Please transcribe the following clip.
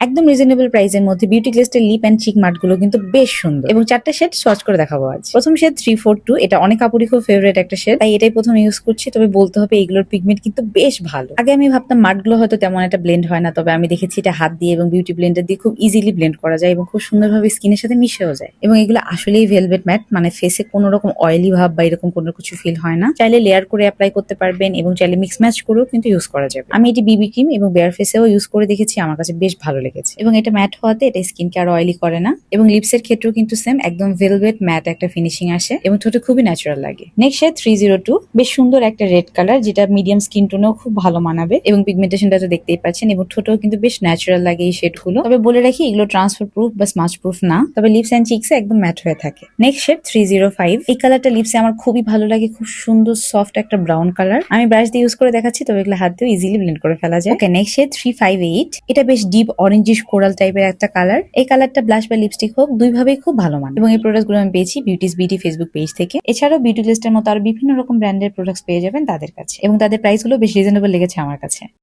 একদম রিজনেবল প্রাইসের মধ্যে বিউটি গ্লেস্টের লিপ অ্যান্ড চিক মার্ট গুলো কিন্তু বেশ সুন্দর এবং চারটা শেড সোয়াচ করে দেখাবো আজ। প্রথম শেড 342, এটা অনেক আপুরই খুব ফেভারিট একটা শেড, তাই এটাই প্রথম ইউজ করছি। তবে বলতে হবে এইগুলোর পিগমেন্ট কিন্তু বেশ ভালো। আগে আমি ভাবতাম মার্ট গুলো হয়তো তেমন একটা ব্লেন্ড হয় না, তবে আমি দেখেছি এটা হাত দিয়ে এবং বিউটি ব্লেন্ডার দিয়ে খুব ইজিলি ব্লেন্ড করা যায় এবং খুব সুন্দরভাবে স্কিনের সাথে মিশেও যায়। এবং এগুলো আসলেই ভেলভেট ম্যাট, মানে ফেসে কোনো রকম অয়েলি ভাব বা এরকম কোনো কিছু ফিল হয় না। চাইলে লেয়ার করে অ্যাপ্লাই করতে পারবেন এবং চাইলে মিক্স ম্যাচ করেও কিন্তু ইউজ করা যাবে। আমি এটি বিবি ক্রিম এবং বেয়ার ফেসেও ইউজ করে দেখেছি, আমার কাছে বেশ ভালো লেগেছে। এবং এটা ম্যাট হওয়াতে এটা স্কিনকে আর অয়েলি করে না। এবং লিপসের ক্ষেত্রেও কিন্তু সেম একদম ভেলভেট ম্যাট একটা ফিনিশিং আসে এবং ঠোঁটে খুবই ন্যাচারাল লাগে। নেক্সট শেড 302, বেশ সুন্দর একটা রেড কালার, যেটা মিডিয়াম স্কিন টোনেও খুব ভালো মানাবে এবং পিগমেন্টেশনটা তো দেখতেই পাচ্ছেন এবং ঠোঁটেও কিন্তু বেশ ন্যাচারাল লাগে এই শেড গুলো। তবে বলে রাখি এগুলো ট্রান্সফার প্রুফ বা স্মাচ প্রুফ না, তবে লিপস এন্ড চিক্সে একদম ম্যাট হয়ে থাকে। নেক্সট শেড 305, এই কালারটা লিপসে আমার খুবই ভালো লাগে, খুব সুন্দর সফট একটা ব্রাউন কালার। আমি ব্রাশ দিয়ে ইউজ করে দেখাচ্ছি, তবে এগুলো হাত দিয়ে ইজিলি ব্লেন্ড করে ফেলা যায়। ওকে, নেক্সট শেড 358, এটা বেশ ডিপ অরেঞ্জিশ কোরাল টাইপের একটা কালার। এই কালারটা ব্লাশ বা লিপস্টিক হোক, দুইভাবেই খুব ভালো মানে। এবং এই প্রোডাক্ট গুলো আমি পেয়েছি বিউটিস বিডি ফেসবুক পেজ থেকে। এছাড়াও বিউটি লিস্টের মতো আরো বিভিন্ন রকম ব্র্যান্ডের প্রোডাক্টস পেয়ে যাবেন তাদের কাছে এবং তাদের প্রাইস গুলো বেশ রিজনেবল লেগেছে আমার কাছে।